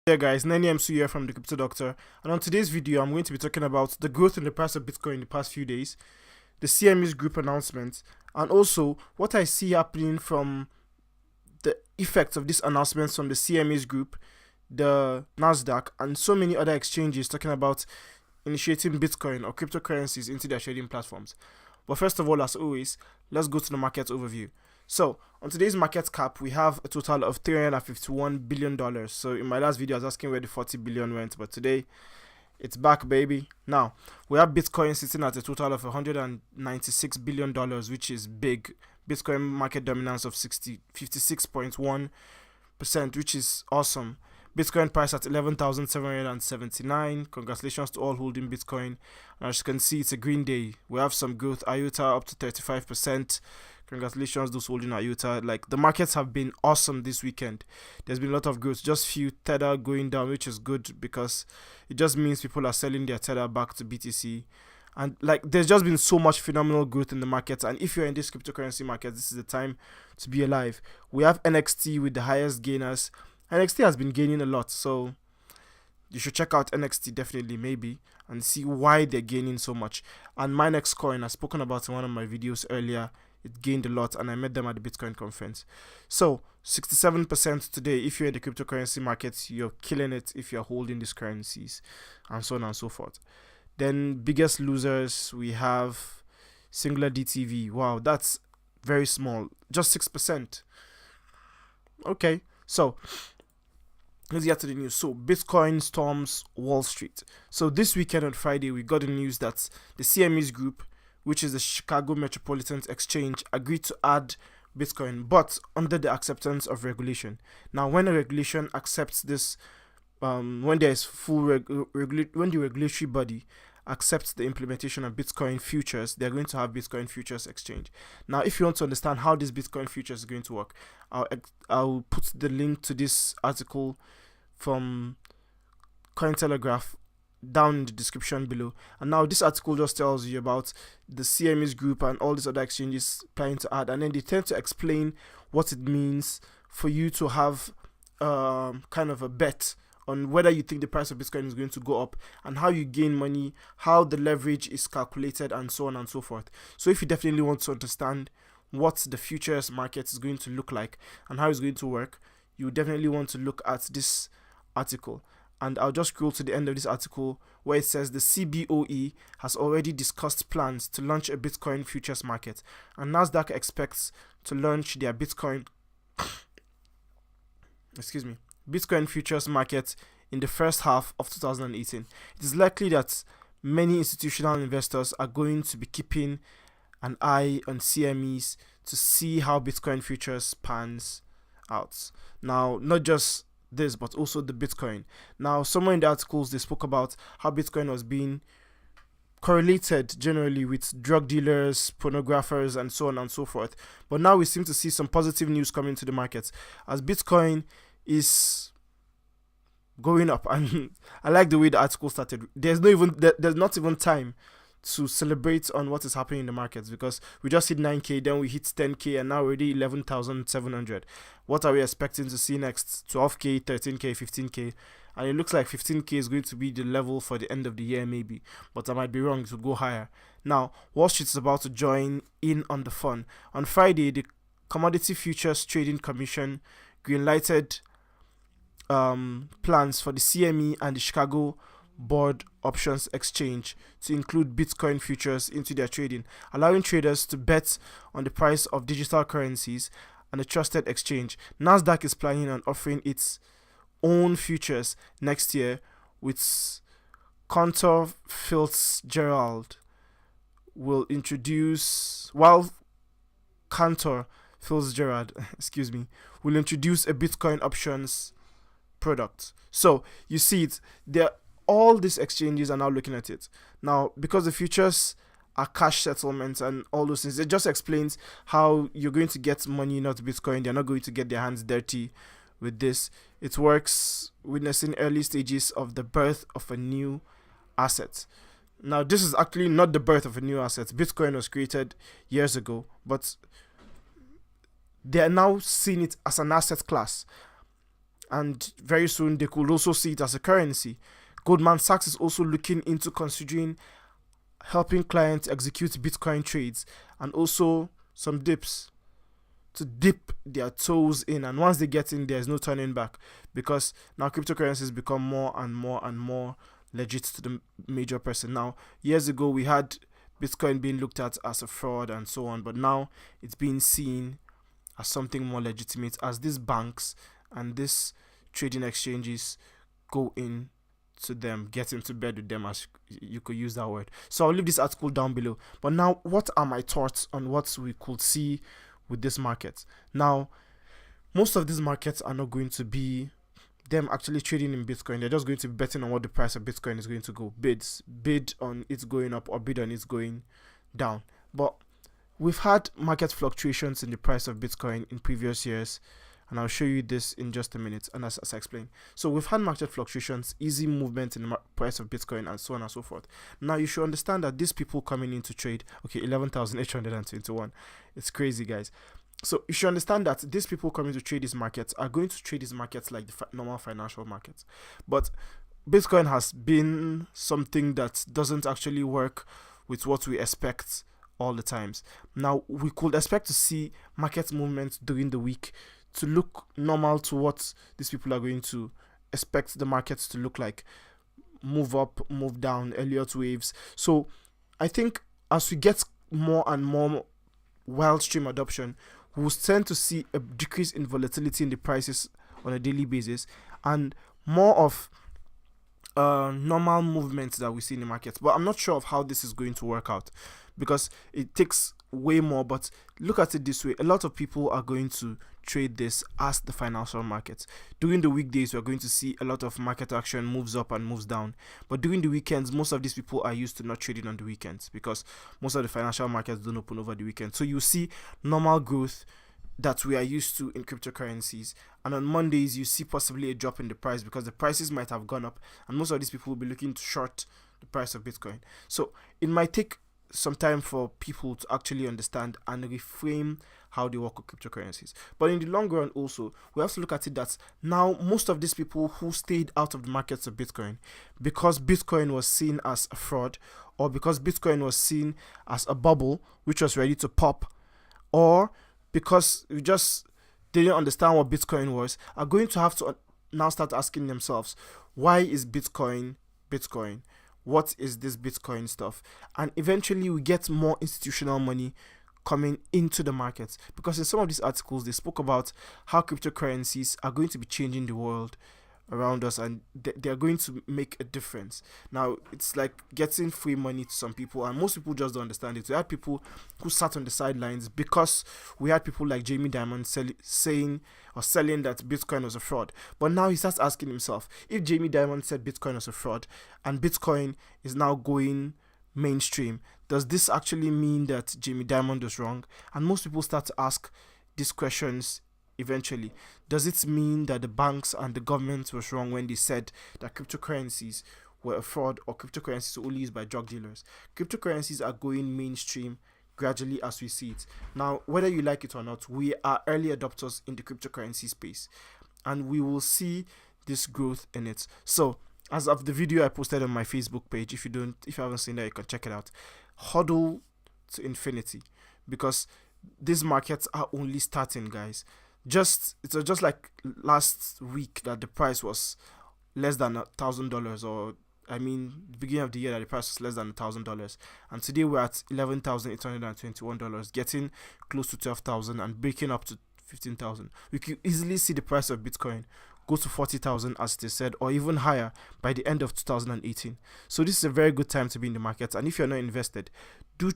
Hey guys, Nani here from the Crypto Doctor, and on today's video I'm going to be talking about the growth in the price of Bitcoin in the past few days, the CME's group announcement, and also what I see happening from the effects of these announcements from the CME's group, the Nasdaq, and so many other exchanges talking about initiating Bitcoin or cryptocurrencies into their trading platforms. But first of all, as always, let's go to the market overview. So, on today's market cap, we have a total of $351 billion. So, in my last video, I was asking where the 40 billion went, but today, it's back, baby. Now, we have Bitcoin sitting at a total of $196 billion, which is big. Bitcoin market dominance of 56.1%, which is awesome. Bitcoin price at 11,779. Congratulations to all holding Bitcoin. And as you can see, it's a green day. We have some growth. IOTA up to 35%. Congratulations those holding IOTA. Like, the markets have been awesome this weekend. There's been a lot of growth. Just few Tether going down, which is good because it just means people are selling their Tether back to BTC. And like, there's just been so much phenomenal growth in the markets. And if you're in this cryptocurrency market, this is the time to be alive. We have NXT with the highest gainers. NXT has been gaining a lot, so you should check out NXT definitely, maybe, and see why they're gaining so much. And my next coin, I've spoken about in one of my videos earlier, it gained a lot, and I met them at the Bitcoin conference. So 67% today. If you're in the cryptocurrency market, you're killing it if you're holding these currencies, and so on and so forth. Then biggest losers, we have Singular DTV. Wow, that's very small, just 6%. Okay, so let's get to the news. So, Bitcoin storms Wall Street. So, this weekend on Friday, we got the news that the CME's group, which is the Chicago Metropolitan Exchange, agreed to add Bitcoin, but under the acceptance of regulation. Now, when a regulation accepts this, when there is full when the regulatory body accepts the implementation of Bitcoin futures, they're going to have Bitcoin futures exchange. Now, if you want to understand how this Bitcoin futures is going to work, I'll put the link to this article from Cointelegraph down in the description below. And now this article just tells you about the CME's group and all these other exchanges planning to add, and then they tend to explain what it means for you to have kind of a bet on whether you think the price of Bitcoin is going to go up, and how you gain money, how the leverage is calculated, and so on and so forth. So if you definitely want to understand what the futures market is going to look like and how it's going to work, you definitely want to look at this article. And I'll just scroll to the end of this article where it says the CBOE has already discussed plans to launch a Bitcoin futures market, and Nasdaq expects to launch their Bitcoin futures market in the first half of 2018. It is likely that many institutional investors are going to be keeping an eye on CMEs to see how Bitcoin futures pans out. Now, not just this, but also the Bitcoin. Now, somewhere in the articles, they spoke about how Bitcoin was being correlated generally with drug dealers, pornographers, and so on and so forth. But now we seem to see some positive news coming to the markets as Bitcoin is going up. And I like the way the article started. There's not even time to celebrate on what is happening in the markets, because we just hit 9k, then we hit 10k, and now already 11,700. What are we expecting to see next? 12k, 13k, 15k, and it looks like 15k is going to be the level for the end of the year, maybe, but I might be wrong. It will go higher. Now, Wall Street is about to join in on the fun. On Friday, the Commodity Futures Trading Commission greenlighted plans for the CME and the Chicago Board Options Exchange to include Bitcoin futures into their trading, allowing traders to bet on the price of digital currencies and a trusted exchange. Nasdaq is planning on offering its own futures next year, with Cantor Fitzgerald will introduce will introduce a Bitcoin options product. So you see it there. All these exchanges are now looking at it now, because the futures are cash settlements and all those things. It just explains how you're going to get money, not Bitcoin. They're not going to get their hands dirty with this. It works witnessing early stages of the birth of a new asset. Now, this is actually not the birth of a new asset. Bitcoin was created years ago, but they are now seeing it as an asset class. and very soon they could also see it as a currency. Goldman Sachs is also looking into considering helping clients execute Bitcoin trades, and also some dips to dip their toes in, and once they get in, there's no turning back, because now cryptocurrencies become more and more and more legit to the major person. Now, years ago we had Bitcoin being looked at as a fraud and so on, but now it's being seen as something more legitimate as these banks and these trading exchanges go in to them, get into bed with them, as you could use that word. So I'll leave this article down below. But now, what are my thoughts on what we could see with this market? Now, most of these markets are not going to be them actually trading in Bitcoin. They're just going to be betting on what the price of Bitcoin is going to go. Bid on it going up or bid on it going down. But we've had market fluctuations in the price of Bitcoin in previous years, and I'll show you this in just a minute, and as I explain. So we've had market fluctuations, easy movement in the price of Bitcoin, and so on and so forth. Now you should understand that these people coming in to trade, okay, 11,821, it's crazy, guys. So you should understand that these people coming to trade these markets are going to trade these markets like the normal financial markets. But Bitcoin has been something that doesn't actually work with what we expect all the times. Now, we could expect to see market movements during the week to look normal to what these people are going to expect the markets to look like. Move up, move down, Elliott waves. So I think as we get more and more wild stream adoption, we'll tend to see a decrease in volatility in the prices on a daily basis, and more of normal movements that we see in the markets. But I'm not sure of how this is going to work out, because it takes way more. But look at it this way: a lot of people are going to trade this as the financial markets. During the weekdays, we're going to see a lot of market action, moves up and moves down. But during the weekends, most of these people are used to not trading on the weekends, because most of the financial markets don't open over the weekend. So you see normal growth that we are used to in cryptocurrencies, and on Mondays you see possibly a drop in the price because the prices might have gone up, and most of these people will be looking to short the price of Bitcoin. So it might take some time for people to actually understand and reframe how they work with cryptocurrencies. But in the long run also, we have to look at it that now most of these people who stayed out of the markets of Bitcoin because Bitcoin was seen as a fraud, or because Bitcoin was seen as a bubble which was ready to pop, or because we just didn't understand what Bitcoin was, are going to have to now start asking themselves, why is Bitcoin Bitcoin? What is this Bitcoin stuff? And eventually we get more institutional money coming into the markets, because in some of these articles they spoke about how cryptocurrencies are going to be changing the world around us, and they are going to make a difference. Now it's like getting free money to some people, and most people just don't understand it. We had people who sat on the sidelines because we had people like Jamie Dimon selling that Bitcoin was a fraud. But now he starts asking himself, if Jamie Dimon said Bitcoin was a fraud and Bitcoin is now going mainstream, does this actually mean that Jamie Dimon was wrong? And most people start to ask these questions eventually. Does it mean that the banks and the government was wrong when they said that cryptocurrencies were a fraud, or cryptocurrencies were only used by drug dealers? Cryptocurrencies are going mainstream gradually as we see it. Now, whether you like it or not, we are early adopters in the cryptocurrency space, and we will see this growth in it. So, as of the video I posted on my Facebook page, if you haven't seen that, you can check it out. Hodl to infinity, because these markets are only starting, guys. It was just like last week that the price was less than $1,000, or I mean, the beginning of the year that the price was less than $1,000, and today we're at $11,821, getting close to 12,000 and breaking up to 15,000. We could easily see the price of Bitcoin go to 40,000, as they said, or even higher by the end of 2018. So this is a very good time to be in the market, and if you're not invested, do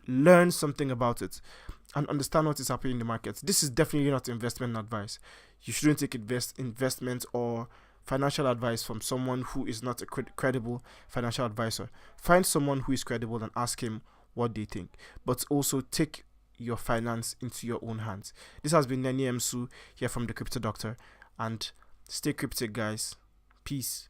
learn something about it and understand what is happening in the market. This is definitely not investment advice. You shouldn't take investment or financial advice from someone who is not a credible financial advisor. Find someone who is credible and ask him what they think, but also take your finance into your own hands. This has been Binannce here from the Crypto Doctor, and stay cryptic, guys. Peace.